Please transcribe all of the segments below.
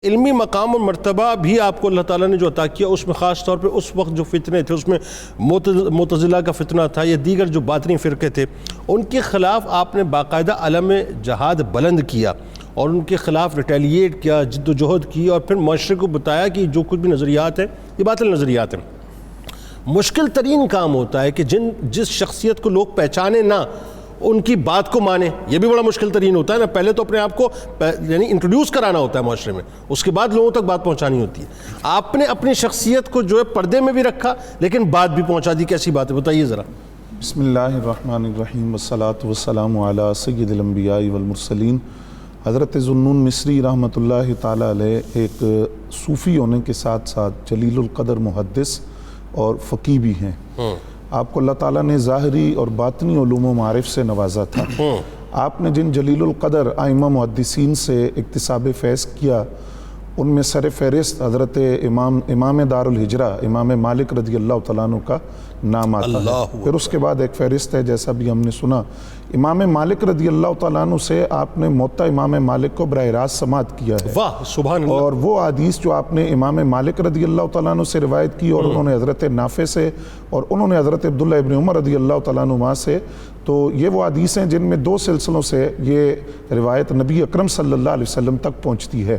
علمی مقام اور مرتبہ بھی آپ کو اللہ تعالیٰ نے جو عطا کیا، اس میں خاص طور پہ اس وقت جو فتنے تھے، اس میں معتزلہ کا فتنہ تھا یا دیگر جو باطنی فرقے تھے، ان کے خلاف آپ نے باقاعدہ علم جہاد بلند کیا اور ان کے خلاف ریٹیلیٹ کیا، جد و جہد کی، اور پھر معاشرے کو بتایا کہ جو کچھ بھی نظریات ہیں یہ باطل نظریات ہیں۔ مشکل ترین کام ہوتا ہے کہ جس شخصیت کو لوگ پہچانے نہ، ان کی بات کو مانے، یہ بھی بڑا مشکل ترین ہوتا ہے نا۔ پہلے تو اپنے آپ کو یعنی انٹروڈیوس کرانا ہوتا ہے معاشرے میں، اس کے بعد لوگوں تک بات پہنچانی ہوتی ہے۔ آپ نے اپنی شخصیت کو جو ہے پردے میں بھی رکھا لیکن بات بھی پہنچا دی۔ کیسی بات ہے بتائیے ذرا۔ بسم اللہ الرحمن الرحیم والصلاة والسلام علی سید الانبیاء والمرسلین۔ حضرت ذوالنون مصری رحمۃ اللہ تعالی علیہ ایک صوفی ہونے کے ساتھ ساتھ جلیل القدر محدث اور فقیہ بھی ہیں۔ آپ کو اللہ تعالیٰ نے ظاہری اور باطنی علوم و معارف سے نوازا تھا۔ آپ نے جن جلیل القدر ائمہ محدثین سے اکتساب فیض کیا، ان میں سر فہرست حضرت امام دار الہجرہ امام مالک رضی اللہ تعالیٰ عنہ کا نام آتا ہے۔ پھر اس کے بعد ایک فہرست ہے، جیسا بھی ہم نے سنا، امام مالک رضی اللہ تعالیٰ عنہ سے آپ نے موطا امام مالک کو براہ راست سماعت کیا ہے۔ واہ سبحان اللہ۔ اور وہ حدیث جو آپ نے امام مالک رضی اللہ تعالیٰ عنہ سے روایت کی، اور انہوں نے حضرت نافع سے، اور انہوں نے حضرت عبداللہ ابن عمر رضی اللہ تعالیٰ عنہ سے، تو یہ وہ حدیث ہیں جن میں دو سلسلوں سے یہ روایت نبی اکرم صلی اللہ علیہ وسلم تک پہنچتی ہے۔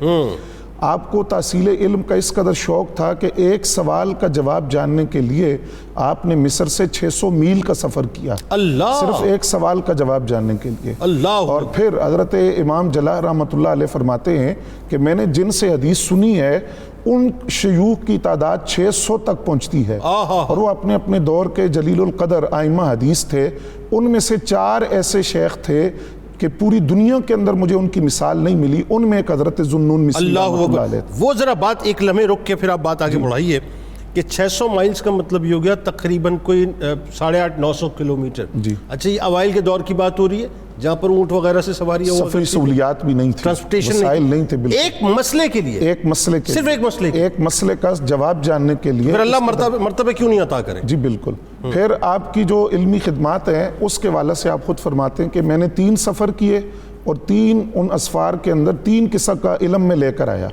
آپ کو تحصیل علم کا اس قدر شوق تھا کہ ایک سوال کا جواب جاننے کے لیے آپ نے مصر سے 600 میل کا سفر کیا، صرف ایک سوال کا جواب جاننے کے لیے۔ اور پھر حضرت امام جلال رحمۃ اللہ علیہ فرماتے ہیں کہ میں نے جن سے حدیث سنی ہے ان شیوخ کی تعداد 600 تک پہنچتی ہے، اور وہ اپنے اپنے دور کے جلیل القدر ائمہ حدیث تھے۔ ان میں سے 4 ایسے شیخ تھے کہ پوری دنیا کے اندر مجھے ان کی مثال نہیں ملی، ان میں ایک حضرت ذوالنون مصری رحمۃ اللہ علیہ۔ وہ ذرا بات ایک لمحے رک کے پھر آپ بات آگے بڑھائیے کہ 600 مائلز کا مطلب یہ ہو گیا تقریباً کوئی 850-900 کلومیٹر۔ اچھا، یہ اوائل کے دور کی بات ہو رہی ہے جہاں پر اونٹ وغیرہ سے سواری ہوا، سفری سہولیات بھی نہیں تھی، ٹرانسپورٹیشن وسائل نہیں تھے، بالکل ایک مسئلے کے لیے، ایک مسئلے کے صرف ایک مسئلے ایک مسئلے کا جواب جاننے کے لیے پھر اللہ مرتبہ کیوں نہیں عطا کرے؟ جی بالکل۔ پھر آپ کی جو علمی خدمات ہیں اس کے حوالے سے آپ خود فرماتے ہیں کہ میں نے 3 سفر کیے اور 3 ان اسفار کے اندر 3 قسم کا علم میں لے کر آیا۔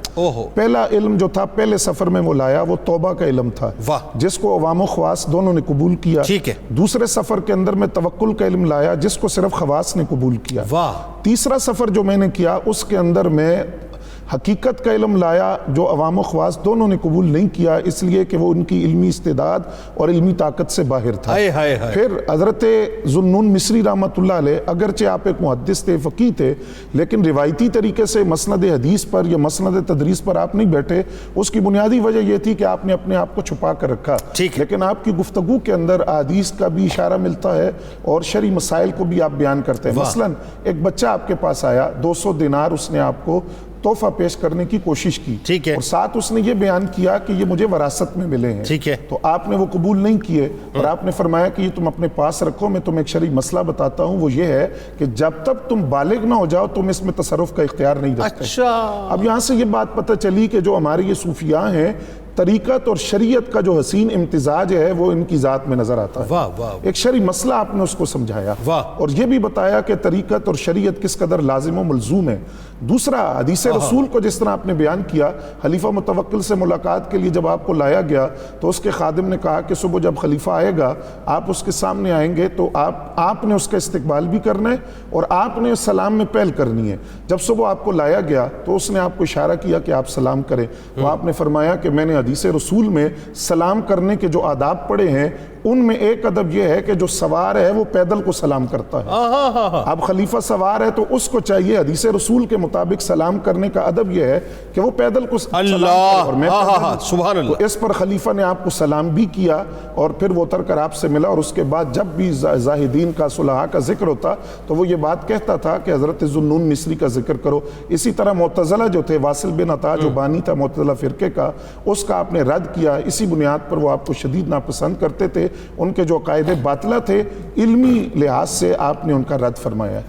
پہلا علم جو تھا پہلے سفر میں وہ لایا، وہ توبہ کا علم تھا، جس کو عوام و خواص دونوں نے قبول کیا۔ دوسرے سفر کے اندر میں توکل کا علم لایا، جس کو صرف خواص نے قبول کیا۔ تیسرا سفر جو میں نے کیا اس کے اندر میں حقیقت کا علم لایا، جو عوام و خواص دونوں نے قبول نہیں کیا، اس لیے کہ وہ ان کی علمی استعداد اور علمی طاقت سے باہر تھا۔ پھر حضرت ذوالنون مصری رحمۃ اللہ علیہ، اگرچہ آپ ایک محدث تھے، فقیہ تھے، لیکن روایتی طریقے سے مسند حدیث پر یا مسند تدریس پر آپ نہیں بیٹھے۔ اس کی بنیادی وجہ یہ تھی کہ آپ نے اپنے آپ کو چھپا کر رکھا، لیکن آپ کی گفتگو کے اندر احادیث کا بھی اشارہ ملتا ہے اور شرعی مسائل کو بھی آپ بیان کرتے ہیں۔ مثلاً ایک بچہ آپ کے پاس آیا، 200 دینار اس نے آپ کو تحفہ پیش کرنے کی کوشش کی، اور ساتھ اس نے یہ بیان کیا کہ یہ مجھے وراثت میں ملے ہیں، تو آپ نے وہ قبول نہیں کیے، اور آپ نے فرمایا کہ یہ تم اپنے پاس رکھو، میں تمہیں ایک شرعی مسئلہ بتاتا ہوں، وہ یہ ہے کہ جب تک تم بالغ نہ ہو جاؤ تم اس میں تصرف کا اختیار نہیں رکھتے۔ اب یہاں سے یہ بات پتہ چلی کہ جو ہمارے یہ صوفیاء ہیں، طریقت اور شریعت کا جو حسین امتزاج ہے وہ ان کی ذات میں نظر آتا ہے۔ ایک شرعی مسئلہ آپ نے اس کو سمجھایا، اور یہ بھی بتایا کہ طریقت اور شریعت کس قدر لازم و ملزوم ہے۔ دوسرا، حدیث رسول کو جس طرح آپ نے بیان کیا، خلیفہ متوکل سے ملاقات کے لیے جب آپ کو لایا گیا تو اس کے خادم نے کہا کہ صبح جب خلیفہ آئے گا آپ اس کے سامنے آئیں گے تو آپ نے اس کا استقبال بھی کرنا ہے اور آپ نے سلام میں پہل کرنی ہے۔ جب صبح آپ کو لایا گیا تو اس نے آپ کو اشارہ کیا کہ آپ سلام کریں، تو آپ نے فرمایا کہ میں نے حدیث رسول میں سلام کرنے کے جو آداب پڑھے ہیں ان میں ایک ادب یہ ہے کہ جو سوار ہے وہ پیدل کو سلام کرتا ہے۔ اب خلیفہ سوار ہے تو اس کو چاہیے حدیث رسول کے مطابق سلام کرنے کا ادب یہ ہے کہ وہ پیدل کو سلام کرے اور میں پیدل، تو اس پر خلیفہ نے آپ کو سلام بھی کیا، اور پھر وہ اتر کر آپ سے ملا، اور اس کے بعد جب بھی زاہدین کا صلحاء کا ذکر ہوتا تو وہ یہ بات کہتا تھا کہ حضرت ذوالنون مصری کا ذکر کرو۔ اسی طرح معتزلہ جو تھے، واصل بن عطا جو بانی تھا معتزلہ فرقے کا، اس کا آپ نے رد کیا، اسی بنیاد پر وہ آپ کو شدید ناپسند کرتے تھے، ان کے جو عقائد باطلہ تھے علمی لحاظ سے آپ نے ان کا رد فرمایا ہے۔